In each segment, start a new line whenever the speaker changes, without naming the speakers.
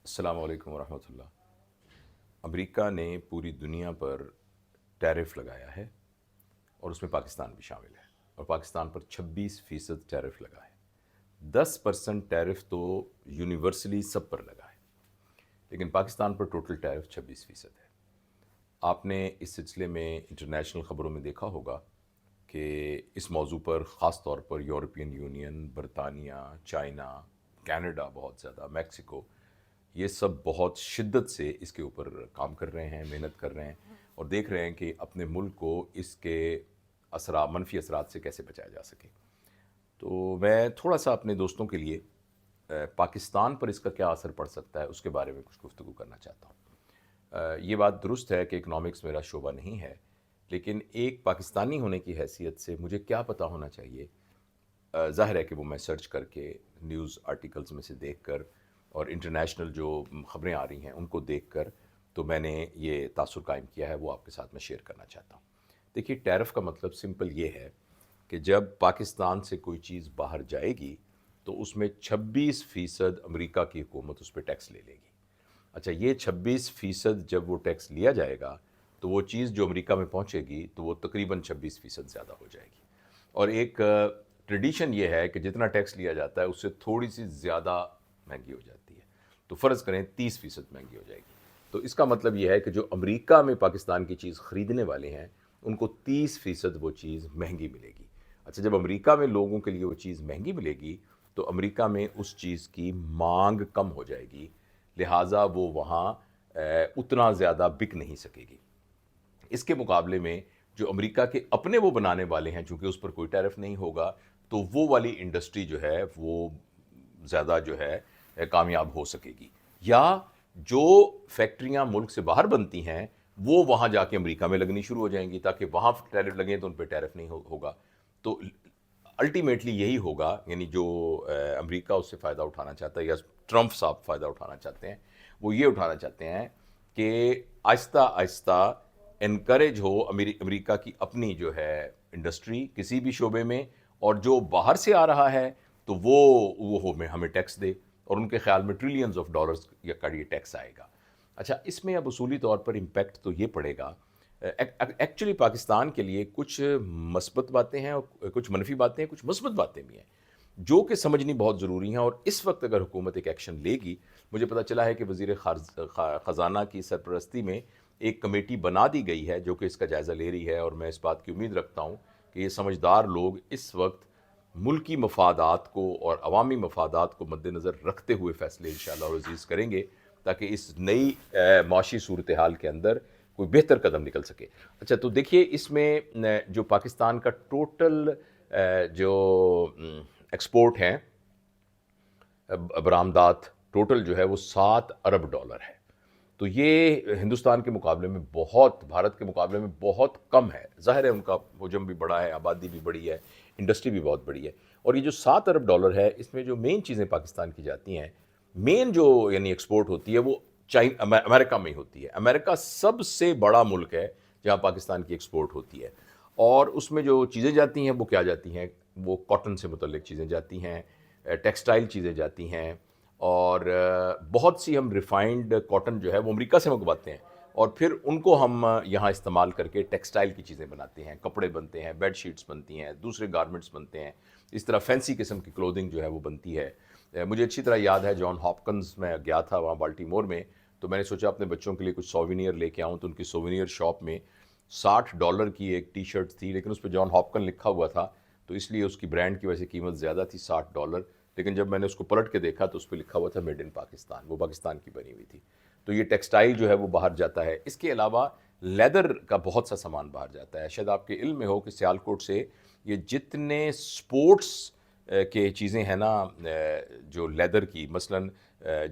السلام علیکم ورحمۃ اللہ۔ امریکہ نے پوری دنیا پر ٹیرف لگایا ہے اور اس میں پاکستان بھی شامل ہے، اور پاکستان پر 26% ٹیرف لگا ہے۔ 10% ٹیرف تو یونیورسلی سب پر لگا ہے، لیکن پاکستان پر ٹوٹل ٹیرف 26% ہے۔ آپ نے اس سلسلے میں انٹرنیشنل خبروں میں دیکھا ہوگا کہ اس موضوع پر خاص طور پر یورپین یونین، برطانیہ، چائنا، کینیڈا، بہت زیادہ میکسیکو، یہ سب بہت شدت سے اس کے اوپر کام کر رہے ہیں، محنت کر رہے ہیں، اور دیکھ رہے ہیں کہ اپنے ملک کو اس کے منفی اثرات سے کیسے بچایا جا سکے۔ تو میں تھوڑا سا اپنے دوستوں کے لیے پاکستان پر اس کا کیا اثر پڑ سکتا ہے اس کے بارے میں کچھ گفتگو کرنا چاہتا ہوں۔ یہ بات درست ہے کہ اکنامکس میرا شعبہ نہیں ہے، لیکن ایک پاکستانی ہونے کی حیثیت سے مجھے کیا پتہ ہونا چاہیے؟ ظاہر ہے کہ وہ میں سرچ کر کے نیوز آرٹیکلز میں سے دیکھ کر اور انٹرنیشنل جو خبریں آ رہی ہیں ان کو دیکھ کر تو میں نے یہ تاثر قائم کیا ہے، وہ آپ کے ساتھ میں شیئر کرنا چاہتا ہوں۔ دیکھیے، ٹیرف کا مطلب سمپل یہ ہے کہ جب پاکستان سے کوئی چیز باہر جائے گی تو اس میں 26% امریکہ کی حکومت اس پہ ٹیکس لے لے گی۔ اچھا، یہ 26% جب وہ ٹیکس لیا جائے گا تو وہ چیز جو امریکہ میں پہنچے گی تو وہ تقریباً 26% زیادہ ہو جائے گی۔ اور ایک ٹریڈیشن یہ ہے کہ جتنا ٹیکس لیا جاتا ہے اس سے تھوڑی سی زیادہ مہنگی ہو جاتی ہے، تو فرض کریں 30% مہنگی ہو جائے گی، تو اس کا مطلب یہ ہے کہ جو امریکہ میں پاکستان کی چیز خریدنے والے ہیں ان کو 30% وہ چیز مہنگی ملے گی۔ اچھا، جب امریکہ میں لوگوں کے لیے وہ چیز مہنگی ملے گی تو امریکہ میں اس چیز کی مانگ کم ہو جائے گی، لہٰذا وہ وہاں اتنا زیادہ بک نہیں سکے گی۔ اس کے مقابلے میں جو امریکہ کے اپنے وہ بنانے والے ہیں، چونکہ اس پر کوئی ٹیرف نہیں ہوگا، تو وہ والی انڈسٹری جو ہے وہ زیادہ جو ہے کامیاب ہو سکے گی، یا جو فیکٹریاں ملک سے باہر بنتی ہیں وہ وہاں جا کے امریکہ میں لگنی شروع ہو جائیں گی، تاکہ وہاں ٹیرف لگیں تو ان پہ ٹیرف نہیں ہوگا۔ تو الٹیمیٹلی یہی ہوگا، یعنی جو امریکہ اس سے فائدہ اٹھانا چاہتا ہے، یا ٹرمپ صاحب فائدہ اٹھانا چاہتے ہیں، وہ یہ اٹھانا چاہتے ہیں کہ آہستہ آہستہ انکریج ہو امریکہ کی اپنی جو ہے انڈسٹری کسی بھی شعبے میں، اور جو باہر سے آ رہا ہے تو وہ ہمیں ٹیکس دے، اور ان کے خیال میں ٹریلینز آف ڈالرز کا یہ ٹیکس آئے گا۔ اچھا، اس میں اب اصولی طور پر امپیکٹ تو یہ پڑے گا، ایکچولی پاکستان کے لیے کچھ مثبت باتیں ہیں اور کچھ منفی باتیں ہیں، کچھ مثبت باتیں بھی ہیں جو کہ سمجھنی بہت ضروری ہیں، اور اس وقت اگر حکومت ایک ایکشن لے گی، مجھے پتہ چلا ہے کہ وزیر خزانہ کی سرپرستی میں ایک کمیٹی بنا دی گئی ہے جو کہ اس کا جائزہ لے رہی ہے، اور میں اس بات کی امید رکھتا ہوں کہ یہ سمجھدار لوگ اس وقت ملکی مفادات کو اور عوامی مفادات کو مد نظر رکھتے ہوئے فیصلے انشاءاللہ عزیز کریں گے، تاکہ اس نئی معاشی صورتحال کے اندر کوئی بہتر قدم نکل سکے۔ اچھا، تو دیکھیے، اس میں جو پاکستان کا ٹوٹل جو ایکسپورٹ ہیں، برآمدات ٹوٹل جو ہے وہ $7 ارب ہے، تو یہ ہندوستان کے مقابلے میں بہت، بھارت کے مقابلے میں بہت کم ہے۔ ظاہر ہے ان کا حجم بھی بڑا ہے، آبادی بھی بڑی ہے، انڈسٹری بھی بہت بڑی ہے، اور یہ جو $7 ارب ہے اس میں جو مین چیزیں پاکستان کی جاتی ہیں، مین جو یعنی ایکسپورٹ ہوتی ہے وہ امریکہ میں ہی ہوتی ہے۔ امریکہ سب سے بڑا ملک ہے جہاں پاکستان کی ایکسپورٹ ہوتی ہے، اور اس میں جو چیزیں جاتی ہیں وہ کیا جاتی ہیں؟ وہ کاٹن سے متعلق چیزیں جاتی ہیں، ٹیکسٹائل چیزیں جاتی ہیں، اور بہت سی ہم ریفائنڈ کاٹن جو ہے وہ امریکہ سے منگواتے ہیں، اور پھر ان کو ہم یہاں استعمال کر کے ٹیکسٹائل کی چیزیں بناتے ہیں، کپڑے بنتے ہیں، بیڈ شیٹس بنتی ہیں، دوسرے گارمنٹس بنتے ہیں، اس طرح فینسی قسم کی کلودنگ جو ہے وہ بنتی ہے۔ مجھے اچھی طرح یاد ہے جان ہاپکنز میں گیا تھا وہاں بالٹیمور میں، تو میں نے سوچا اپنے بچوں کے لیے کچھ سووینیر لے کے آؤں، تو ان کی سووینیر شاپ میں $60 کی ایک ٹی شرٹ تھی، لیکن اس پہ جان ہاپکن لکھا ہوا تھا، تو اس لیے اس کی برانڈ کی وجہ سے قیمت زیادہ تھی $60، لیکن جب میں نے اس کو پلٹ کے دیکھا تو اس پہ لکھا ہوا تھا میڈ ان پاکستان، وہ پاکستان کی بنی ہوئی تھی۔ تو یہ ٹیکسٹائل جو ہے وہ باہر جاتا ہے۔ اس کے علاوہ لیدر کا بہت سا سامان باہر جاتا ہے۔ شاید آپ کے علم میں ہو کہ سیالکوٹ سے یہ جتنے سپورٹس کے چیزیں ہیں نا، جو لیدر کی، مثلاً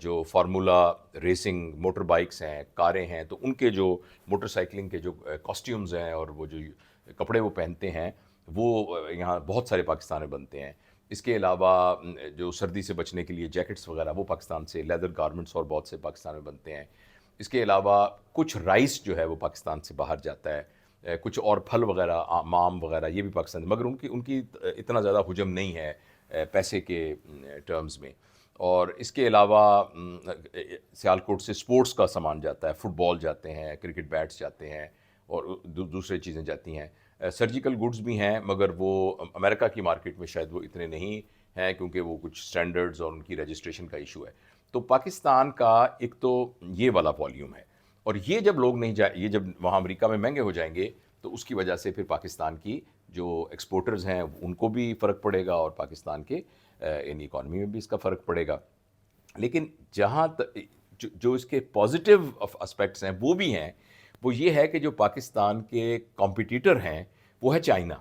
جو فارمولا ریسنگ موٹر بائکس ہیں، کاریں ہیں، تو ان کے جو موٹر سائیکلنگ کے جو کاسٹیومز ہیں اور وہ جو کپڑے وہ پہنتے ہیں، وہ یہاں بہت سارے پاکستان میں بنتے ہیں۔ اس کے علاوہ جو سردی سے بچنے کے لیے جیکٹس وغیرہ وہ پاکستان سے، لیدر گارمنٹس اور بہت سے پاکستان میں بنتے ہیں۔ اس کے علاوہ کچھ رائس جو ہے وہ پاکستان سے باہر جاتا ہے، کچھ اور پھل وغیرہ، مام وغیرہ، یہ بھی پاکستان، مگر ان کی اتنا زیادہ حجم نہیں ہے پیسے کے ٹرمز میں۔ اور اس کے علاوہ سیالکوٹ سے سپورٹس کا سامان جاتا ہے، فٹ بال جاتے ہیں، کرکٹ بیٹس جاتے ہیں اور دوسرے چیزیں جاتی ہیں. سرجیکل گڈز بھی ہیں مگر وہ امریکہ کی مارکیٹ میں شاید وہ اتنے نہیں ہیں کیونکہ وہ کچھ سٹینڈرڈز اور ان کی رجسٹریشن کا ایشو ہے. تو پاکستان کا ایک تو یہ والا والیوم ہے، اور یہ جب لوگ نہیں جائیں، یہ جب وہاں امریکہ میں مہنگے ہو جائیں گے تو اس کی وجہ سے پھر پاکستان کی جو ایکسپورٹرز ہیں ان کو بھی فرق پڑے گا اور پاکستان کے یعنی اکانومی میں بھی اس کا فرق پڑے گا. لیکن جہاں جو اس کے پازیٹیو اسپیکٹس ہیں وہ بھی ہیں، وہ یہ ہے کہ جو پاکستان کے کمپٹیٹر ہیں وہ ہے چائنا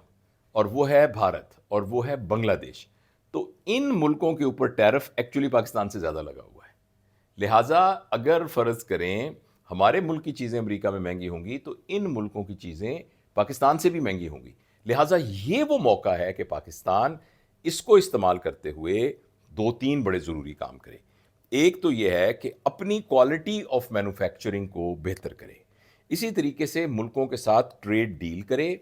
اور وہ ہے بھارت اور وہ ہے بنگلہ دیش. تو ان ملکوں کے اوپر ٹیرف ایکچولی پاکستان سے زیادہ لگا ہوا ہے. لہٰذا اگر فرض کریں ہمارے ملک کی چیزیں امریکہ میں مہنگی ہوں گی تو ان ملکوں کی چیزیں پاکستان سے بھی مہنگی ہوں گی. لہٰذا یہ وہ موقع ہے کہ پاکستان اس کو استعمال کرتے ہوئے دو تین بڑے ضروری کام کرے. ایک تو یہ ہے کہ اپنی کوالٹی آف مینوفیکچرنگ کو بہتر کرے، اسی طریقے سے ملکوں کے ساتھ ٹریڈ ڈیل کرے،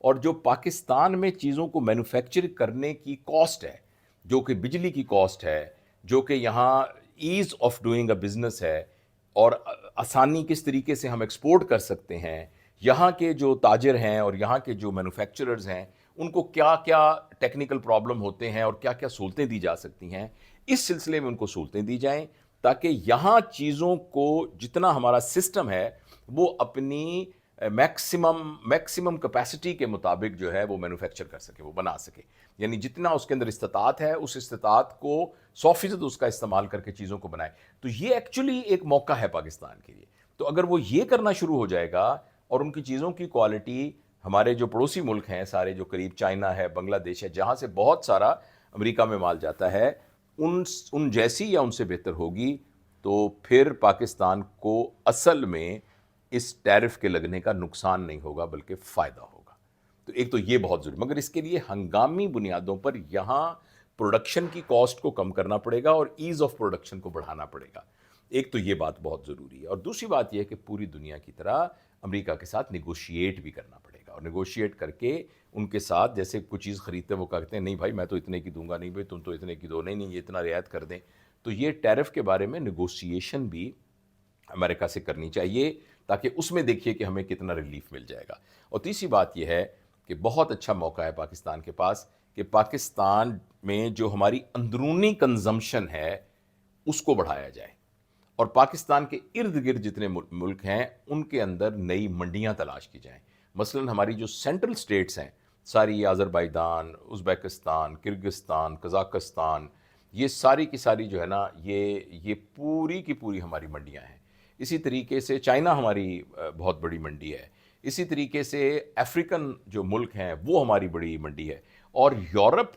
اور جو پاکستان میں چیزوں کو مینوفیکچر کرنے کی کاسٹ ہے، جو کہ بجلی کی کاسٹ ہے، جو کہ یہاں as of doing a business ہے، اور آسانی کس طریقے سے ہم ایکسپورٹ کر سکتے ہیں، یہاں کے جو تاجر ہیں اور یہاں کے جو مینوفیکچررز ہیں ان کو کیا کیا ٹیکنیکل پرابلم ہوتے ہیں اور کیا کیا سہولتیں دی جا سکتی ہیں، اس سلسلے میں ان کو سہولتیں دی جائیں تاکہ یہاں چیزوں کو جتنا ہمارا سسٹم ہے وہ اپنی میکسیمم کیپیسٹی کے مطابق جو ہے وہ مینوفیکچر کر سکے، وہ بنا سکے. یعنی جتنا اس کے اندر استطاعت ہے اس استطاعت کو 100% اس کا استعمال کر کے چیزوں کو بنائے. تو یہ ایکچولی ایک موقع ہے پاکستان کے لیے. تو اگر وہ یہ کرنا شروع ہو جائے گا اور ان کی چیزوں کی کوالٹی ہمارے جو پڑوسی ملک ہیں سارے، جو قریب چائنا ہے، بنگلہ دیش ہے، جہاں سے بہت سارا امریکہ میں مال جاتا ہے، ان جیسی یا ان سے بہتر ہوگی، تو پھر پاکستان کو اصل میں اس ٹیرف کے لگنے کا نقصان نہیں ہوگا بلکہ فائدہ ہوگا. تو ایک تو یہ بہت ضروری، مگر اس کے لیے ہنگامی بنیادوں پر یہاں پروڈکشن کی کاسٹ کو کم کرنا پڑے گا اور ایز آف پروڈکشن کو بڑھانا پڑے گا. ایک تو یہ بات بہت ضروری ہے، اور دوسری بات یہ ہے کہ پوری دنیا کی طرح امریکہ کے ساتھ نیگوشیٹ بھی کرنا پڑے گا، اور نیگوشیٹ کر کے ان کے ساتھ جیسے کوئی چیز خریدتے وہ کہتے ہیں نہیں بھائی میں تو اتنے کی دوں گا، نہیں بھائی تم تو اتنے کی دو، نہیں یہ اتنا رعایت کر دیں. تو یہ ٹیرف کے بارے میں نیگوشیشن بھی امریکہ سے کرنی چاہیے تاکہ اس میں دیکھیے کہ ہمیں کتنا ریلیف مل جائے گا. اور تیسری بات یہ ہے کہ بہت اچھا موقع ہے پاکستان کے پاس کہ پاکستان میں جو ہماری اندرونی کنزمپشن ہے اس کو بڑھایا جائے، اور پاکستان کے ارد گرد جتنے ملک ہیں ان کے اندر نئی منڈیاں تلاش کی جائیں. مثلا ہماری جو سینٹرل سٹیٹس ہیں ساری، آذربائیجان، ازبیکستان، کرگستان، قزاقستان، یہ ساری کی ساری جو ہے نا یہ پوری کی پوری ہماری منڈیاں ہیں. اسی طریقے سے چائنا ہماری بہت بڑی منڈی ہے. اسی طریقے سے افریقن جو ملک ہیں وہ ہماری بڑی منڈی ہے. اور یورپ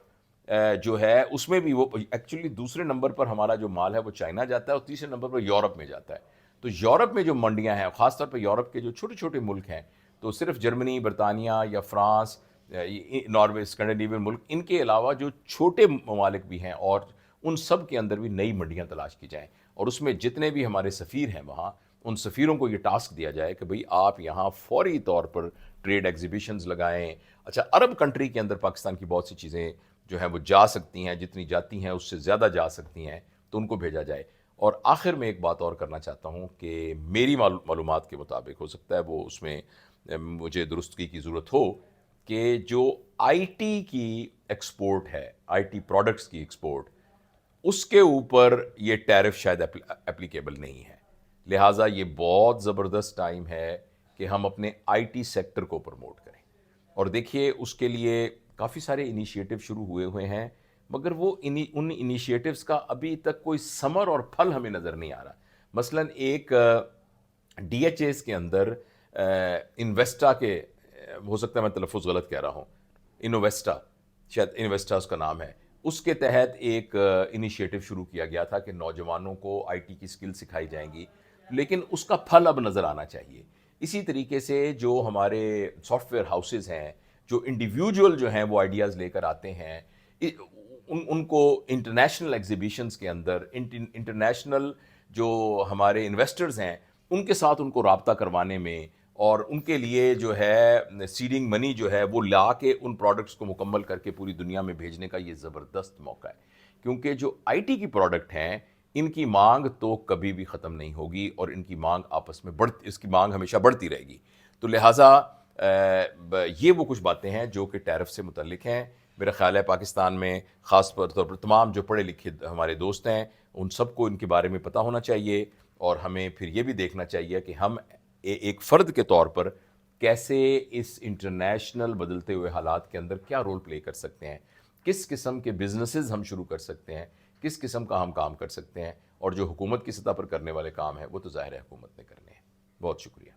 جو ہے اس میں بھی وہ ایکچولی دوسرے نمبر پر ہمارا جو مال ہے وہ چائنا جاتا ہے اور تیسرے نمبر پر یورپ میں جاتا ہے. تو یورپ میں جو منڈیاں ہیں، خاص طور پہ یورپ کے جو چھوٹے چھوٹے ملک ہیں، تو صرف جرمنی، برطانیہ یا فرانس، ناروے، اسکینڈینیوین ملک، ان کے علاوہ جو چھوٹے ممالک بھی ہیں اور ان سب کے اندر بھی نئی منڈیاں تلاش کی جائیں. اور اس میں جتنے بھی ہمارے سفیر ہیں وہاں، ان سفیروں کو یہ ٹاسک دیا جائے کہ بھئی آپ یہاں فوری طور پر ٹریڈ ایگزیبیشنز لگائیں. اچھا، عرب کنٹری کے اندر پاکستان کی بہت سی چیزیں جو ہیں وہ جا سکتی ہیں، جتنی جاتی ہیں اس سے زیادہ جا سکتی ہیں، تو ان کو بھیجا جائے. اور آخر میں ایک بات اور کرنا چاہتا ہوں کہ میری معلومات کے مطابق، ہو سکتا ہے وہ اس میں مجھے درستگی کی ضرورت ہو، کہ جو آئی ٹی کی ایکسپورٹ ہے، آئی ٹی پروڈکٹس کی ایکسپورٹ، اس کے اوپر یہ ٹیرف شاید اپلیکیبل نہیں ہے. لہٰذا یہ بہت زبردست ٹائم ہے کہ ہم اپنے آئی ٹی سیکٹر کو پروموٹ کریں. اور دیکھیے اس کے لیے کافی سارے انیشیٹو شروع ہوئے ہیں، مگر وہ ان انیشیٹوز کا ابھی تک کوئی ثمر اور پھل ہمیں نظر نہیں آ رہا. مثلا ایک ڈی ایچ ایس کے اندر انویسٹا کے، ہو سکتا ہے میں تلفظ غلط کہہ رہا ہوں، انویسٹا، شاید انویسٹا اس کا نام ہے، اس کے تحت ایک انیشیٹو شروع کیا گیا تھا کہ نوجوانوں کو آئی ٹی کی سکل سکھائی جائیں گی، لیکن اس کا پھل اب نظر آنا چاہیے. اسی طریقے سے جو ہمارے سافٹ ویئر ہاؤسز ہیں، جو انڈیویجول جو ہیں وہ آئیڈیاز لے کر آتے ہیں، ان کو انٹرنیشنل ایگزیبیشنز کے اندر، انٹرنیشنل جو ہمارے انویسٹرز ہیں ان کے ساتھ ان کو رابطہ کروانے میں، اور ان کے لیے جو ہے سیڈنگ منی جو ہے وہ لا کے ان پروڈکٹس کو مکمل کر کے پوری دنیا میں بھیجنے کا یہ زبردست موقع ہے. کیونکہ جو آئی ٹی کی پروڈکٹ ہیں ان کی مانگ تو کبھی بھی ختم نہیں ہوگی اور ان کی مانگ آپس میں اس کی مانگ ہمیشہ بڑھتی رہے گی. تو لہٰذا یہ وہ کچھ باتیں ہیں جو کہ ٹیرف سے متعلق ہیں. میرا خیال ہے پاکستان میں خاص طور پر تمام جو پڑھے لکھے ہمارے دوست ہیں ان سب کو ان کے بارے میں پتہ ہونا چاہیے, اور ہمیں پھر یہ بھی دیکھنا چاہیے کہ ہم ایک فرد کے طور پر کیسے اس انٹرنیشنل بدلتے ہوئے حالات کے اندر کیا رول پلے کر سکتے ہیں, کس قسم کے بزنسز ہم شروع کر سکتے ہیں, کس قسم کا ہم کام کر سکتے ہیں, اور جو حکومت کی سطح پر کرنے والے کام ہیں وہ تو ظاہر ہے حکومت نے کرنے ہیں. بہت شکریہ.